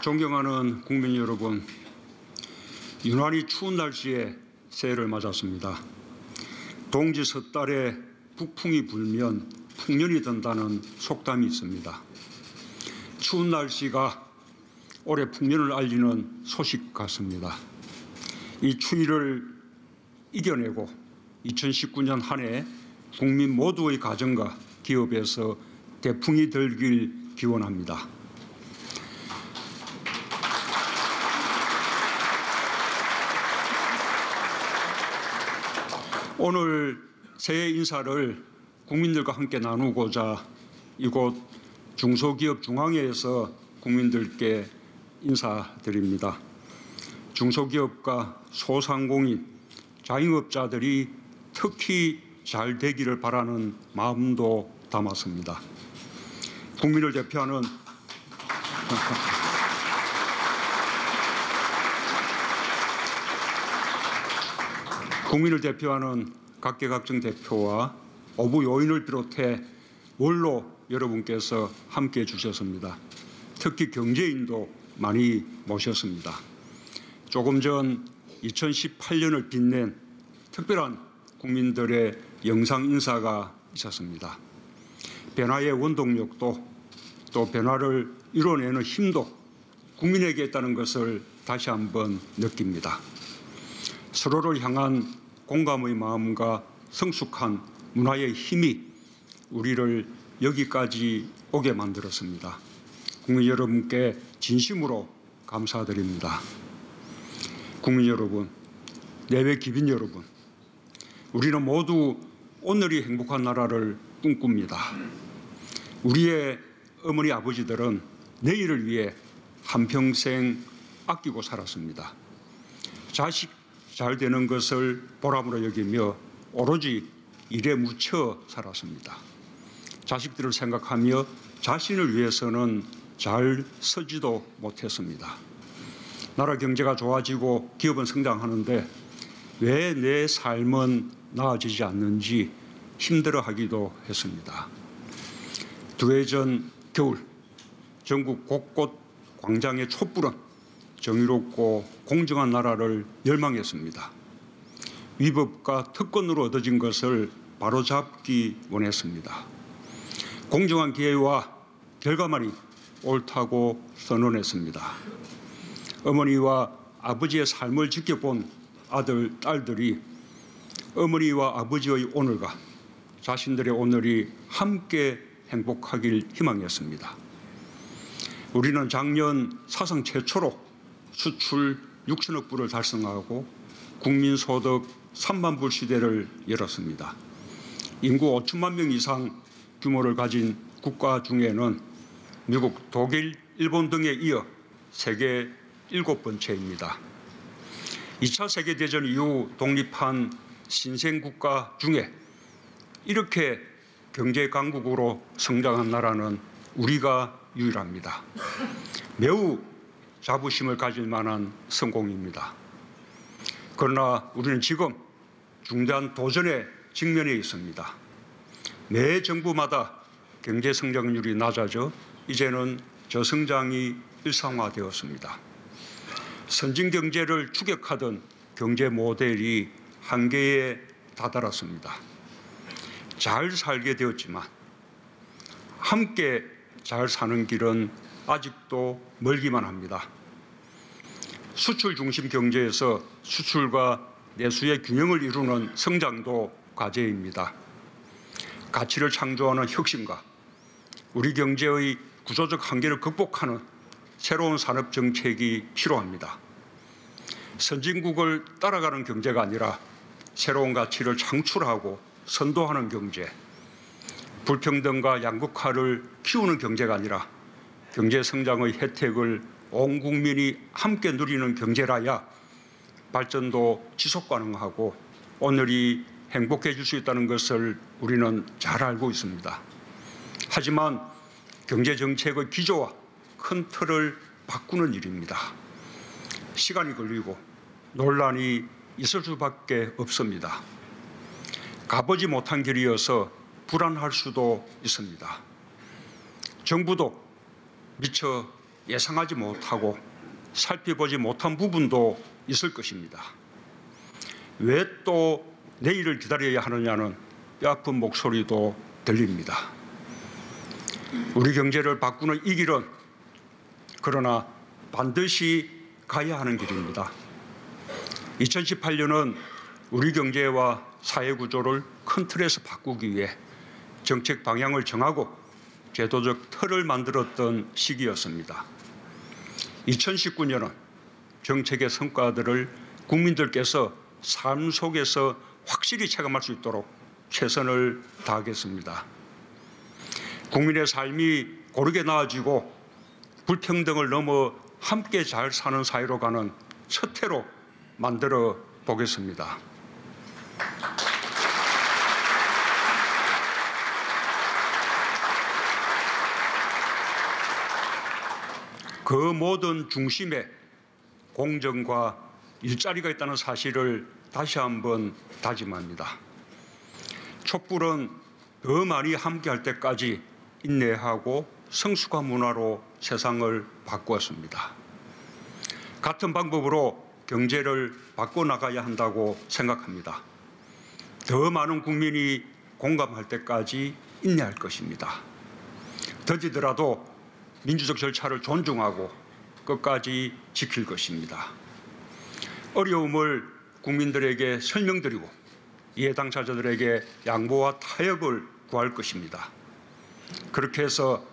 존경하는 국민 여러분, 유난히 추운 날씨에 새해를 맞았습니다. 동지 섣달에 북풍이 불면 풍년이 든다는 속담이 있습니다. 추운 날씨가 올해 풍년을 알리는 소식 같습니다. 이 추위를 이겨내고 2019년 한 해 국민 모두의 가정과 기업에서 대풍이 들길 기원합니다. 오늘 새해 인사를 국민들과 함께 나누고자 이곳 중소기업 중앙회에서 국민들께 인사드립니다. 중소기업과 소상공인, 자영업자들이 특히 잘 되기를 바라는 마음도 담았습니다. 국민을 대표하는 각계각층 대표와 어부 요인을 비롯해 원로 여러분께서 함께해 주셨습니다. 특히 경제인도 많이 모셨습니다. 조금 전 2018년을 빛낸 특별한 국민들의 영상 인사가 있었습니다. 변화의 원동력도 또 변화를 이뤄내는 힘도 국민에게 있다는 것을 다시 한번 느낍니다. 서로를 향한 공감의 마음과 성숙한 문화의 힘이 우리를 여기까지 오게 만들었습니다. 국민 여러분께 진심으로 감사드립니다. 국민 여러분, 내외 기빈 여러분, 우리는 모두 오늘이 행복한 나라를 꿈꿉니다. 우리의 어머니 아버지들은 내일을 위해 한평생 아끼고 살았습니다. 자식 잘 되는 것을 보람으로 여기며 오로지 일에 묻혀 살았습니다. 자식들을 생각하며 자신을 위해서는 잘 서지도 못했습니다. 나라 경제가 좋아지고 기업은 성장하는데 왜 내 삶은 나아지지 않는지 힘들어하기도 했습니다. 두 해 전 겨울 전국 곳곳 광장의 촛불은 정의롭고 공정한 나라를 열망했습니다. 위법과 특권으로 얻어진 것을 바로잡기 원했습니다. 공정한 기회와 결과만이 옳다고 선언했습니다. 어머니와 아버지의 삶을 지켜본 아들, 딸들이 어머니와 아버지의 오늘과 자신들의 오늘이 함께 행복하길 희망했습니다. 우리는 작년 사상 최초로 수출 6천억 불을 달성하고 국민소득 3만 불 시대를 열었습니다. 인구 5천만 명 이상 규모를 가진 국가 중에는 미국, 독일, 일본 등에 이어 세계 7번째입니다. 2차 세계대전 이후 독립한 신생국가 중에 이렇게 경제 강국으로 성장한 나라는 우리가 유일합니다. 매우 자부심을 가질 만한 성공입니다. 그러나 우리는 지금 중대한 도전에 직면해 있습니다. 매 정부마다 경제 성장률이 낮아져 이제는 저성장이 일상화되었습니다. 선진 경제를 추격하던 경제 모델이 한계에 다다랐습니다. 잘 살게 되었지만 함께 잘 사는 길은 아직도 멀기만 합니다. 수출 중심 경제에서 수출과 내수의 균형을 이루는 성장도 과제입니다. 가치를 창조하는 혁신과 우리 경제의 구조적 한계를 극복하는 새로운 산업 정책이 필요합니다. 선진국을 따라가는 경제가 아니라 새로운 가치를 창출하고 선도하는 경제, 불평등과 양극화를 키우는 경제가 아니라 경제 성장의 혜택을 온 국민이 함께 누리는 경제라야 발전도 지속 가능하고 오늘이 행복해질 수 있다는 것을 우리는 잘 알고 있습니다. 하지만 경제정책의 기조와 큰 틀을 바꾸는 일입니다. 시간이 걸리고 논란이 있을 수밖에 없습니다. 가보지 못한 길이어서 불안할 수도 있습니다. 정부도 미처 예상하지 못하고 살펴보지 못한 부분도 있을 것입니다. 왜 또 내일을 기다려야 하느냐는 뼈아픈 목소리도 들립니다. 우리 경제를 바꾸는 이 길은 그러나 반드시 가야 하는 길입니다. 2018년은 우리 경제와 사회 구조를 큰 틀에서 바꾸기 위해 정책 방향을 정하고 제도적 틀을 만들었던 시기였습니다. 2019년은 정책의 성과들을 국민들께서 삶 속에서 확실히 체감할 수 있도록 최선을 다하겠습니다. 국민의 삶이 고르게 나아지고 불평등을 넘어 함께 잘 사는 사회로 가는 첫 해로 만들어 보겠습니다. 그 모든 중심에 공정과 일자리가 있다는 사실을 다시 한번 다짐합니다. 촛불은 더 많이 함께할 때까지 인내하고 성숙한 문화로 세상을 바꾸었습니다. 같은 방법으로 경제를 바꿔나가야 한다고 생각합니다. 더 많은 국민이 공감할 때까지 인내할 것입니다. 더디더라도 민주적 절차를 존중하고 끝까지 지킬 것입니다. 어려움을 국민들에게 설명드리고 이해 당사자들에게 양보와 타협을 구할 것입니다. 그렇게 해서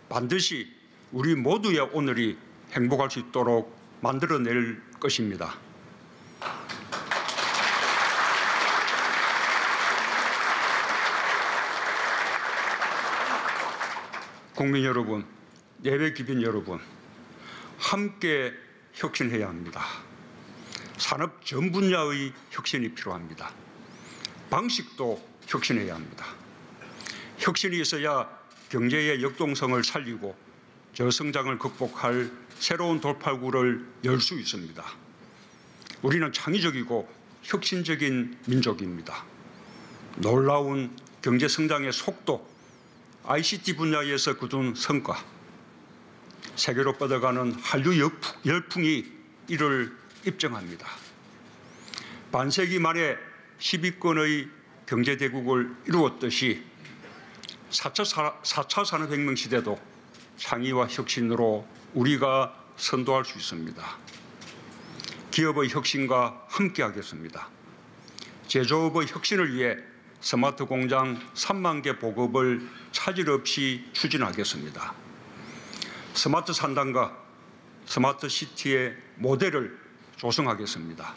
반드시 우리 모두의 오늘이 행복할 수 있도록 만들어낼 것입니다. 국민 여러분, 예배 기빈 여러분, 함께 혁신해야 합니다. 산업 전 분야의 혁신이 필요합니다. 방식도 혁신해야 합니다. 혁신이 있어야 경제의 역동성을 살리고 저성장을 극복할 새로운 돌파구를 열 수 있습니다. 우리는 창의적이고 혁신적인 민족입니다. 놀라운 경제 성장의 속도, ICT 분야에서 거둔 성과, 세계로 뻗어가는 한류 열풍이 이를 입증합니다. 반세기 만에 10위권의 경제대국을 이루었듯이 4차 산업혁명 시대도 창의와 혁신으로 우리가 선도할 수 있습니다. 기업의 혁신과 함께하겠습니다. 제조업의 혁신을 위해 스마트 공장 3만 개 보급을 차질 없이 추진하겠습니다. 스마트 산단과 스마트 시티의 모델을 조성하겠습니다.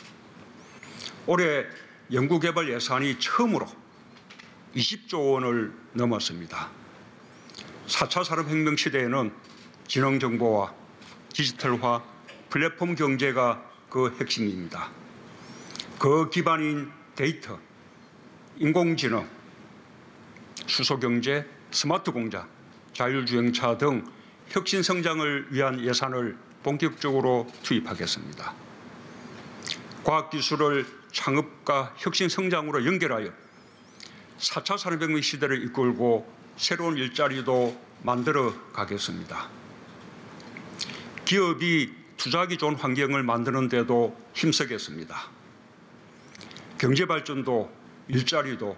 올해 연구개발 예산이 처음으로 20조 원을 넘었습니다. 4차 산업혁명 시대에는 지능정보와 디지털화, 플랫폼 경제가 그 핵심입니다. 그 기반인 데이터, 인공지능, 수소경제, 스마트 공장, 자율주행차 등 혁신 성장을 위한 예산을 본격적으로 투입하겠습니다. 과학기술을 창업과 혁신 성장으로 연결하여 4차 산업혁명 시대를 이끌고 새로운 일자리도 만들어 가겠습니다. 기업이 투자하기 좋은 환경을 만드는 데도 힘쓰겠습니다. 경제발전도 일자리도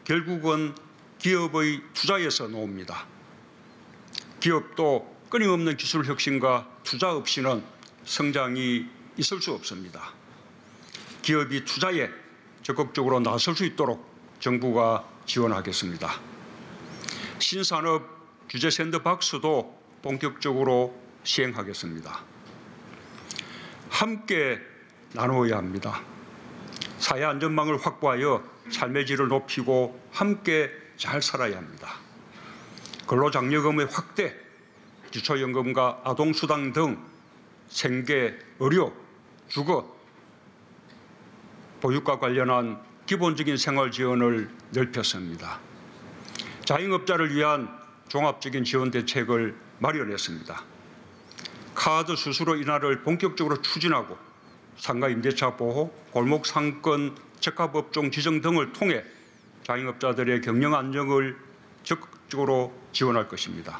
결국은 기업의 투자에서 나옵니다. 기업도 끊임없는 기술 혁신과 투자 없이는 성장이 있을 수 없습니다. 기업이 투자에 적극적으로 나설 수 있도록 정부가 지원하겠습니다. 신산업 규제 샌드박스도 본격적으로 시행하겠습니다. 함께 나누어야 합니다. 사회 안전망을 확보하여 삶의 질을 높이고 함께 잘 살아야 합니다. 근로장려금의 확대, 기초연금과 아동수당 등 생계, 의료, 주거, 보육과 관련한 기본적인 생활 지원을 넓혔습니다. 자영업자를 위한 종합적인 지원 대책을 마련했습니다. 카드 수수료 인하를 본격적으로 추진하고 상가 임대차 보호, 골목 상권 적합업종 지정 등을 통해 자영업자들의 경영 안정을 적극적으로 지원할 것입니다.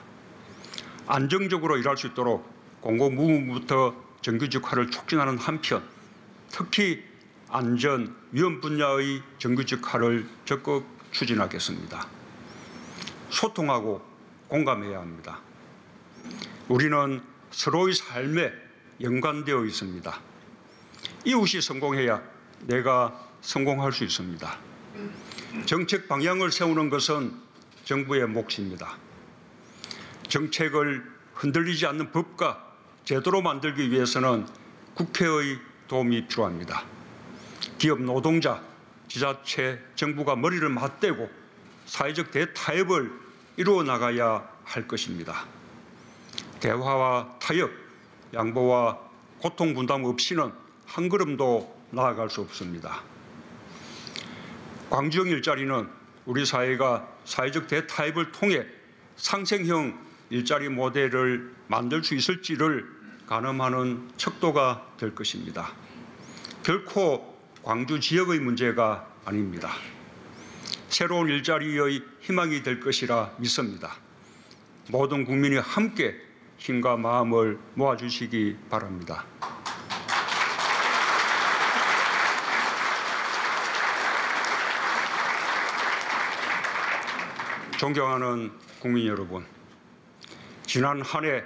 안정적으로 일할 수 있도록 공공부문부터 정규직화를 촉진하는 한편 특히 안전, 위험 분야의 정규직화를 적극 추진하겠습니다. 소통하고 공감해야 합니다. 우리는 서로의 삶에 연관되어 있습니다. 이웃이 성공해야 내가 성공할 수 있습니다. 정책 방향을 세우는 것은 정부의 몫입니다. 정책을 흔들리지 않는 법과 제도로 만들기 위해서는 국회의 도움이 필요합니다. 기업 노동자, 지자체, 정부가 머리를 맞대고 사회적 대타협을 이루어 나가야 할 것입니다. 대화와 타협, 양보와 고통 분담 없이는 한 걸음도 나아갈 수 없습니다. 광주형 일자리는 우리 사회가 사회적 대타협을 통해 상생형 일자리 모델을 만들 수 있을지를 가늠하는 척도가 될 것입니다. 결코 광주 지역의 문제가 아닙니다. 새로운 일자리의 희망이 될 것이라 믿습니다. 모든 국민이 함께 힘과 마음을 모아주시기 바랍니다. 존경하는 국민 여러분, 지난 한 해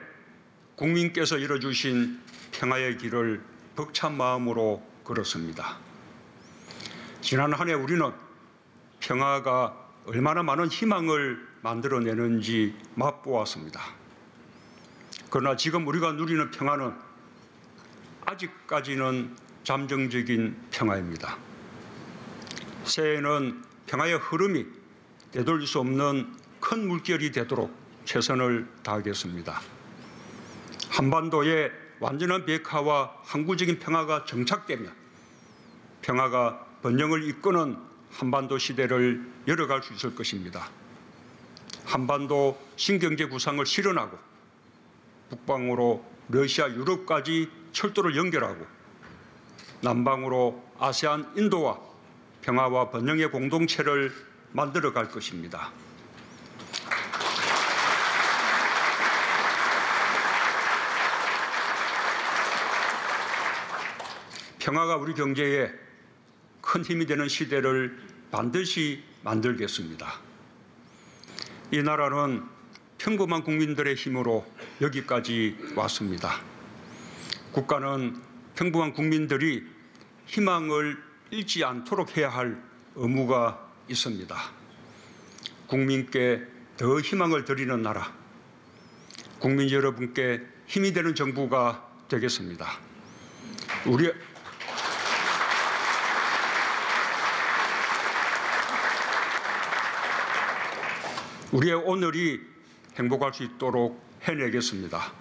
국민께서 열어주신 평화의 길을 벅찬 마음으로 걸었습니다. 지난 한 해 우리는 평화가 얼마나 많은 희망을 만들어내는지 맛보았습니다. 그러나 지금 우리가 누리는 평화는 아직까지는 잠정적인 평화입니다. 새해에는 평화의 흐름이 되돌릴 수 없는 큰 물결이 되도록 최선을 다하겠습니다. 한반도의 완전한 비핵화와 항구적인 평화가 정착되면 평화가 번영을 이끄는 한반도 시대를 열어갈 수 있을 것입니다. 한반도 신경제 구상을 실현하고 북방으로 러시아, 유럽까지 철도를 연결하고 남방으로 아세안, 인도와 평화와 번영의 공동체를 만들어 갈 것입니다. 평화가 우리 경제에 큰 힘이 되는 시대를 반드시 만들겠습니다. 이 나라는 평범한 국민들의 힘으로 여기까지 왔습니다. 국가는 평범한 국민들이 희망을 잃지 않도록 해야 할 의무가 있습니다. 국민께 더 희망을 드리는 나라, 국민 여러분께 힘이 되는 정부가 되겠습니다. 우리의 오늘이 행복할 수 있도록 해내겠습니다.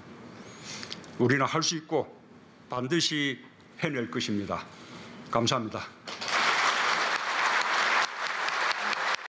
우리는 할 수 있고 반드시 해낼 것입니다. 감사합니다.